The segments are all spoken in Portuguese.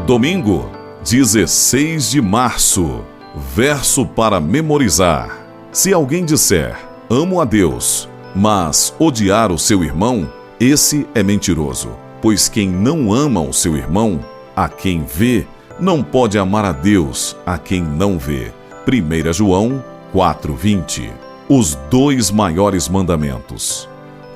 Domingo, 16 de março. Verso para memorizar. Se alguém disser, amo a Deus, mas odiar o seu irmão, esse é mentiroso. Pois quem não ama o seu irmão, a quem vê, não pode amar a Deus, a quem não vê. 1 João 4:20. Os dois maiores mandamentos.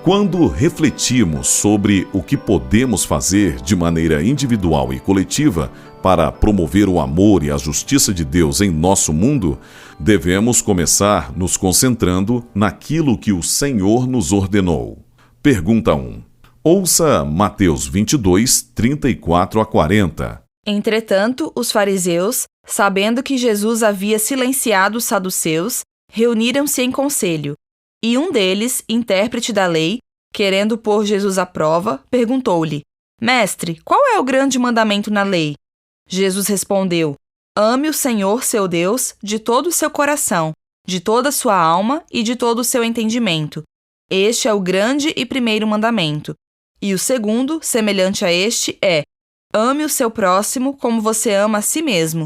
Quando refletimos sobre o que podemos fazer de maneira individual e coletiva para promover o amor e a justiça de Deus em nosso mundo, devemos começar nos concentrando naquilo que o Senhor nos ordenou. Pergunta 1. Ouça Mateus 22, 34 a 40. Entretanto, os fariseus, sabendo que Jesus havia silenciado os saduceus, reuniram-se em conselho. E um deles, intérprete da lei, querendo pôr Jesus à prova, perguntou-lhe: Mestre, qual é o grande mandamento na lei? Jesus respondeu: Ame o Senhor, seu Deus, de todo o seu coração, de toda a sua alma e de todo o seu entendimento. Este é o grande e primeiro mandamento. E o segundo, semelhante a este, é: ame o seu próximo como você ama a si mesmo.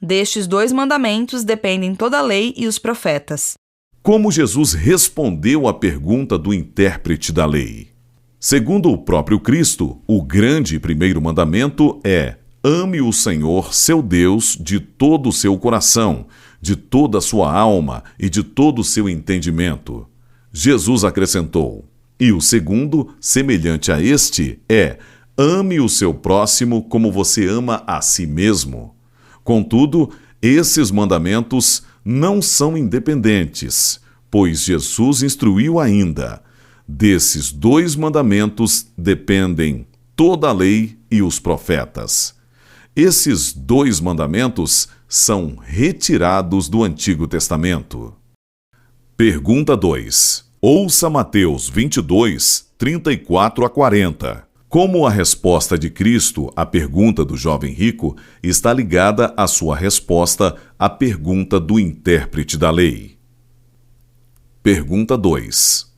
Destes dois mandamentos dependem toda a lei e os profetas. Como Jesus respondeu à pergunta do intérprete da lei? Segundo o próprio Cristo, o grande e primeiro mandamento é: ame o Senhor, seu Deus, de todo o seu coração, de toda a sua alma e de todo o seu entendimento. Jesus acrescentou: e o segundo, semelhante a este, é: ame o seu próximo como você ama a si mesmo. Contudo, esses mandamentos não são independentes, pois Jesus instruiu ainda: desses dois mandamentos dependem toda a lei e os profetas. Esses dois mandamentos são retirados do Antigo Testamento. Pergunta 2. Ouça Mateus 22, 34 a 40. Como a resposta de Cristo à pergunta do jovem rico está ligada à sua resposta à pergunta do intérprete da lei. Pergunta 2.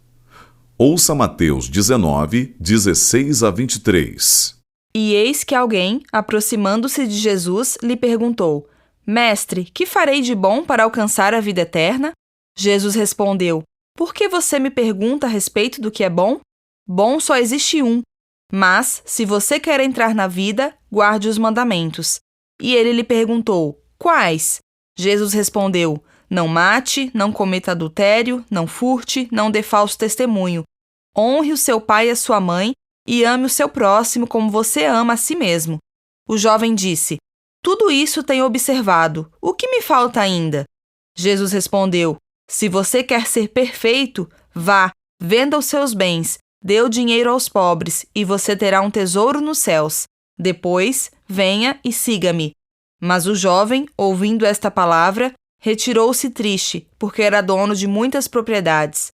Ouça Mateus 19, 16 a 23. E eis que alguém, aproximando-se de Jesus, lhe perguntou: Mestre, que farei de bom para alcançar a vida eterna? Jesus respondeu: Por que você me pergunta a respeito do que é bom? Bom só existe um. Mas, se você quer entrar na vida, guarde os mandamentos. E ele lhe perguntou: Quais? Jesus respondeu: Não mate, não cometa adultério, não furte, não dê falso testemunho. Honre o seu pai e a sua mãe, e ame o seu próximo como você ama a si mesmo. O jovem disse: Tudo isso tenho observado. O que me falta ainda? Jesus respondeu: Se você quer ser perfeito, vá, venda os seus bens, dê o dinheiro aos pobres, e você terá um tesouro nos céus. Depois, venha e siga-me. Mas o jovem, ouvindo esta palavra, retirou-se triste, porque era dono de muitas propriedades.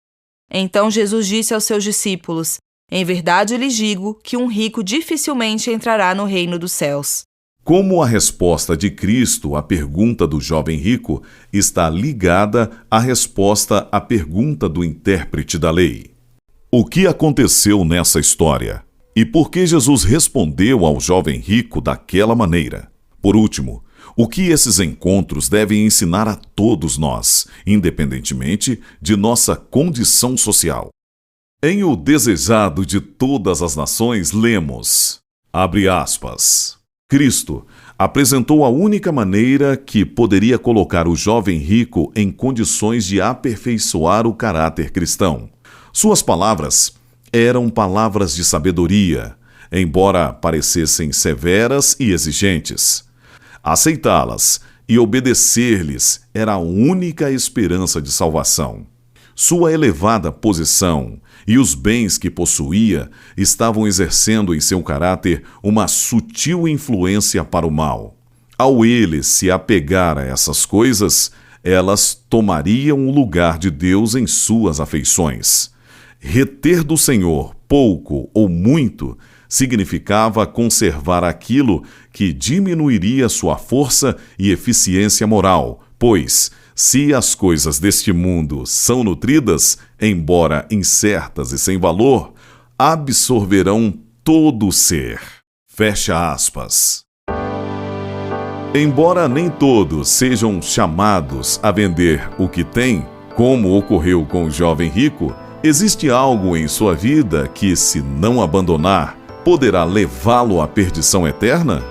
Então Jesus disse aos seus discípulos: Em verdade lhes digo que um rico dificilmente entrará no reino dos céus. Como a resposta de Cristo à pergunta do jovem rico está ligada à resposta à pergunta do intérprete da lei? O que aconteceu nessa história? E por que Jesus respondeu ao jovem rico daquela maneira? Por último, o que esses encontros devem ensinar a todos nós, independentemente de nossa condição social? Em O Desejado de Todas as Nações, lemos, abre aspas, Cristo apresentou a única maneira que poderia colocar o jovem rico em condições de aperfeiçoar o caráter cristão. Suas palavras eram palavras de sabedoria, embora parecessem severas e exigentes. Aceitá-las e obedecer-lhes era a única esperança de salvação. Sua elevada posição e os bens que possuía estavam exercendo em seu caráter uma sutil influência para o mal. Ao ele se apegar a essas coisas, elas tomariam o lugar de Deus em suas afeições. Reter do Senhor pouco ou muito significava conservar aquilo que diminuiria sua força e eficiência moral, pois, se as coisas deste mundo são nutridas, embora incertas e sem valor, absorverão todo o ser. Fecha aspas. Embora nem todos sejam chamados a vender o que têm, como ocorreu com o jovem rico, existe algo em sua vida que, se não abandonar, poderá levá-lo à perdição eterna?